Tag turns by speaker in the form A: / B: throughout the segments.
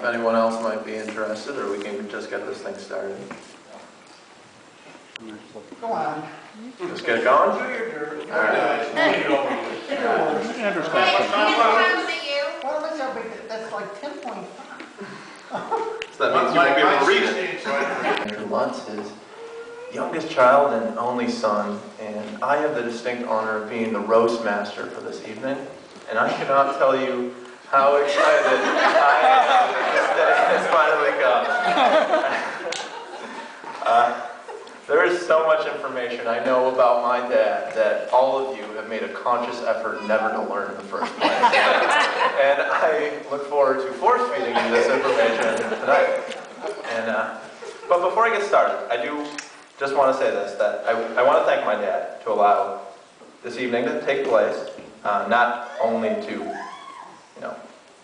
A: if anyone else might be interested, or we can just get this thing started.
B: Go on.
A: Just get it going?
B: Do your dirt.
A: All right.
B: Andrew's
C: question.
B: Well, that's how big, that's like 10.5.
A: So that means you won't be able to read it. Andrew Lutz, his youngest child and only son, and I have the distinct honor of being the roast master for this evening. And I cannot tell you how excited I am that this day has finally come. There is so much information I know about my dad that all of you have made a conscious effort never to learn in the first place. And I look forward to force-feeding you this information tonight. But before I get started, I do just want to say this, that I want to thank my dad to allow this evening to take place, not only to,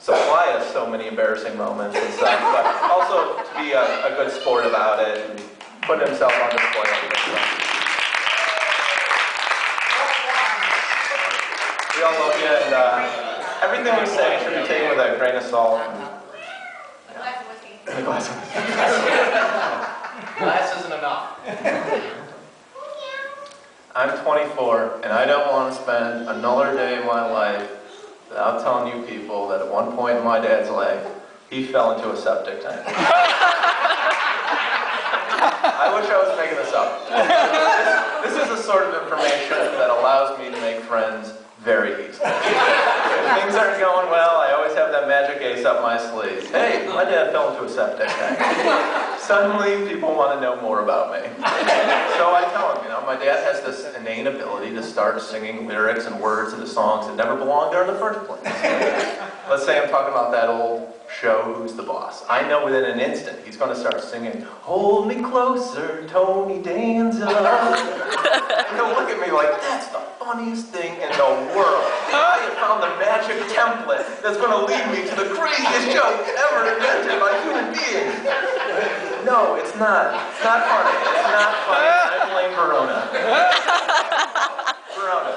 A: supply us so many embarrassing moments and stuff, but also to be a good sport about it and put himself on display. We all love you, and everything we say should be taken with a grain of salt. And a glass of whiskey.
D: Glass isn't enough.
A: I'm 24, and I don't want to spend another day of my life without telling you people that at one point in my dad's life, he fell into a septic tank. I wish I was making this up. This is the sort of information that allows me to make friends very easily. If things aren't going well, I always have that magic ace up my sleeve. Hey, my dad fell into a septic tank. Suddenly, people want to know more about me. So I tell them, my dad has this innate ability to start singing lyrics and words into songs that never belonged there in the first place. Let's say I'm talking about that old show, Who's the Boss? I know within an instant he's going to start singing, "Hold me closer, Tony Danza." And he'll look at me like, that's the funniest thing in the world. I have found the magic template that's going to lead me to the craziest joke ever invented by human beings. No, it's not. It's not funny. It's not funny. I blame Verona.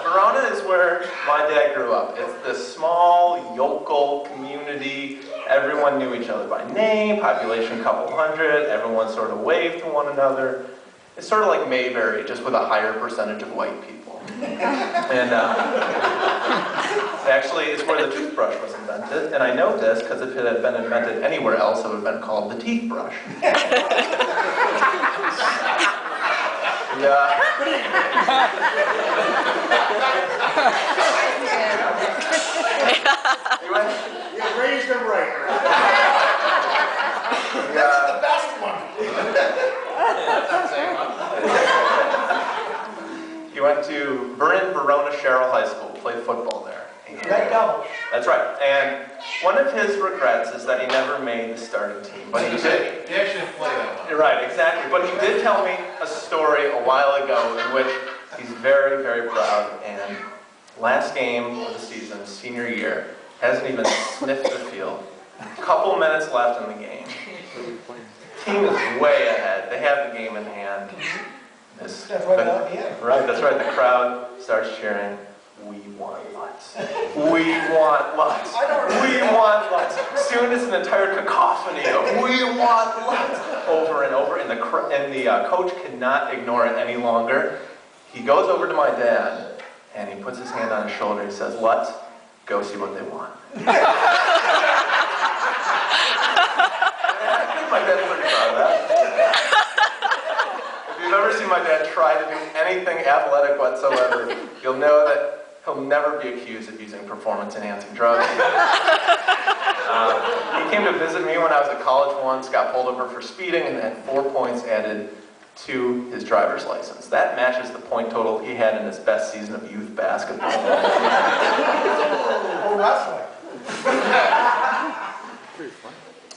A: Verona is where my dad grew up. It's this small, yokel community. Everyone knew each other by name, population a couple hundred, everyone sort of waved to one another. It's sort of like Mayberry, just with a higher percentage of white people. And actually, it's where the toothbrush was invented, and I know this because if it had been invented anywhere else, it would have been called the teeth brush. Yeah.
B: You raised them right.
A: That's
B: the best one.
A: He went to Verona Sherrill High School, played football there.
B: Red Devils.
A: That's right. And one of his regrets is that he never made the starting team. But he did.
D: He actually didn't play that one.
A: Right, exactly. But he did tell me a story a while ago in which he's very, very proud. And last game of the season, senior year, hasn't even sniffed the field. A couple minutes left in the game. Team is way ahead. They have the game in hand.
B: That's why they let me in.
A: Right, that's right. The crowd starts cheering, "We want Lutz. We want Lutz. We want Lutz." Soon it's an entire cacophony of "We want Lutz" over and over, and the coach cannot ignore it any longer. He goes over to my dad, and he puts his hand on his shoulder and he says, "Lutz, go see what they want." I think my dad's pretty proud of that. If you've ever seen my dad try to do anything athletic whatsoever, you'll know that he'll never be accused of using performance-enhancing drugs. He came to visit me when I was at college once, got pulled over for speeding, and had 4 points added to his driver's license. That matches the point total he had in his best season of youth basketball.
B: Or wrestling.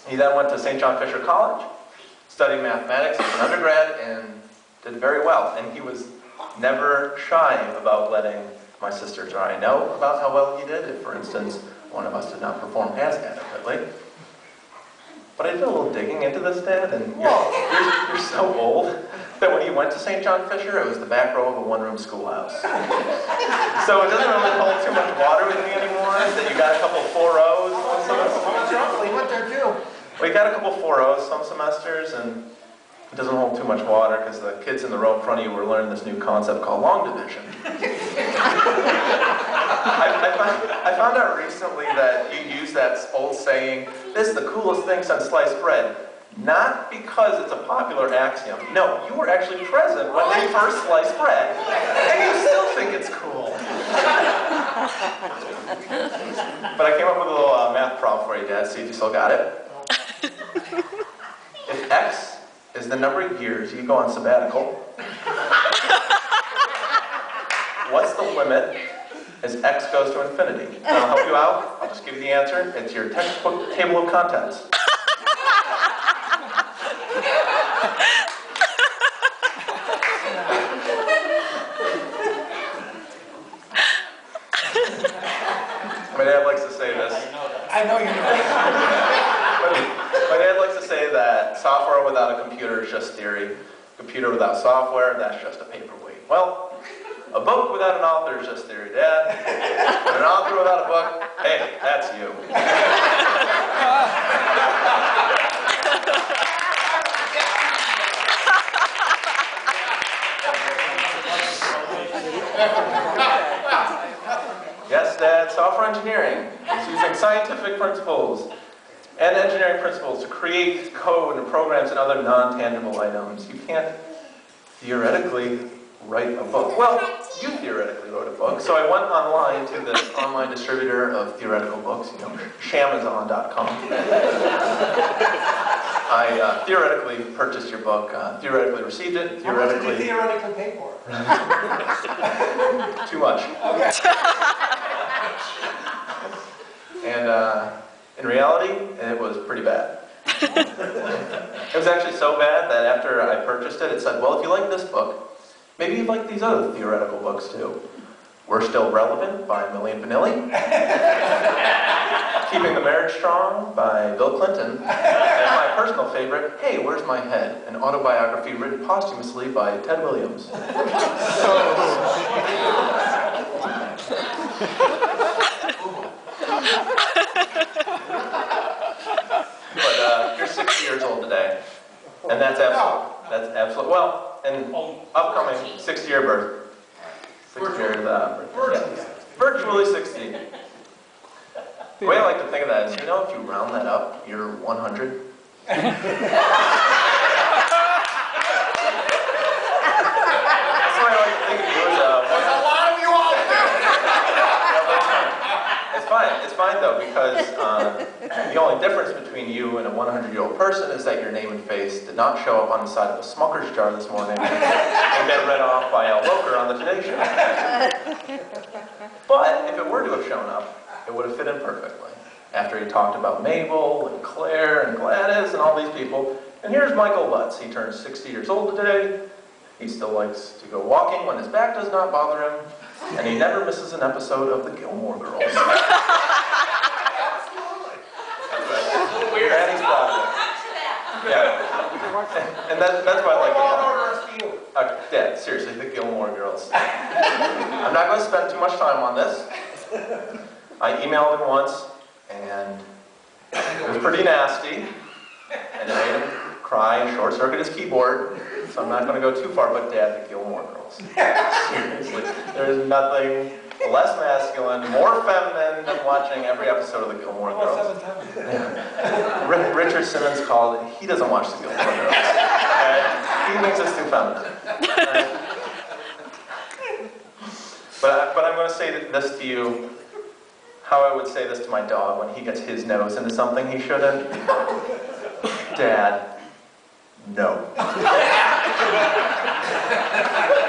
A: He then went to St. John Fisher College, studied mathematics as an undergrad, and did very well. And he was never shy about letting my sisters or I know about how well he did, if, for instance, one of us did not perform as adequately. But I did a little digging into this, Dad, and you're so old that when you went to St. John Fisher, it was the back row of a one-room schoolhouse. So it doesn't really hold too much water with me anymore, that you got a couple of 4 rows.
B: We went there too.
A: had a couple 4.0s some semesters, and it doesn't hold too much water because the kids in the row in front of you were learning this new concept called long division. I found out recently that you use that old saying, "This is the coolest thing since sliced bread." Not because it's a popular axiom. No, you were actually present when they first sliced bread. And you still think it's cool. But I came up with a little math problem for you, Dad. See if you still got it. If X is the number of years you go on sabbatical, what's the limit as X goes to infinity? And I'll help you out. I'll just give you the answer. It's your textbook table of contents. My dad likes to say this.
B: I know you know.
A: My dad likes to say that software without a computer is just theory. Computer without software, that's just a paperweight. Well, a book without an author is just theory, Dad. And an author without a book, hey, that's you. Yes, Dad, software engineering is using scientific principles and engineering principles to create code and programs and other non-tangible items. You can't theoretically write a book. Well, you theoretically wrote a book, so I went online to this online distributor of theoretical books, shamazon.com. I theoretically purchased your book, theoretically received it, theoretically...
B: How much did you theoretically pay for it?
A: Too much.
B: Okay.
A: And in reality, it was pretty bad. It was actually so bad that after I purchased it, it said, well, if you like this book, maybe you'd like these other theoretical books too. We're Still Relevant by Millie Vanilli. Keeping the Marriage Strong by Bill Clinton. And my personal favorite, Hey, Where's My Head? An autobiography written posthumously by Ted Williams. But you're 60 years old today. And that's absolute, well, and upcoming 60-year birth. 60-year birth. Yeah. Virtually 60. The way I like to think of that is, if you round that up, you're 100. That's the way I like to think of you as
B: There's a lot of you out there.
A: It's fine though, because the only difference between you and a 100-year-old person is that your name and face did not show up on the side of a Smucker's jar this morning and get read off by Al Roker on the Today Show. But if it were to have shown up, it would have fit in perfectly. After he talked about Mabel and Claire and Gladys and all these people. And here's Michael Lutz. He turns 60 years old today. He still likes to go walking when his back does not bother him. And he never misses an episode of The Gilmore Girls.
B: Absolutely.
A: Weird. And he's proud of it. Yeah. And that's why I like it. Dad, seriously, The Gilmore Girls. I'm not going to spend too much time on this. I emailed him once, and it was pretty nasty. And it made him cry and short-circuit his keyboard. So I'm not going to go too far, but Dad, The Gilmore Girls. Seriously, there is nothing less masculine, more feminine than watching every episode of The Gilmore Girls. Yeah. Richard Simmons called it, he doesn't watch The Gilmore Girls. Okay? He thinks it's too feminine. Right? But I'm going to say this to you, how I would say this to my dog when he gets his nose into something he shouldn't. Dad, no.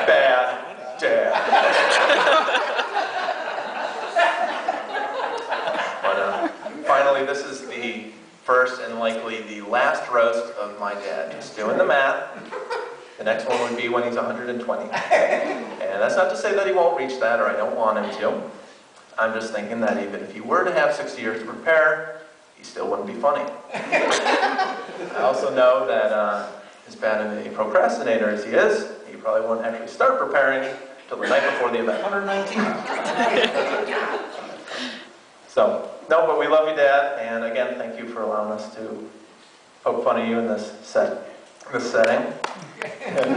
A: Bad Dad. But finally, this is the first and likely the last roast of my dad. Just doing the math. The next one would be when he's 120. And that's not to say that he won't reach that, or I don't want him to. I'm just thinking that even if he were to have 60 years to prepare, he still wouldn't be funny. I also know that as bad of a procrastinator as he is, he probably won't actually start preparing till the night before the event.
B: 119.
A: So, no, but we love you, Dad, and again, thank you for allowing us to poke fun of you in this setting. And,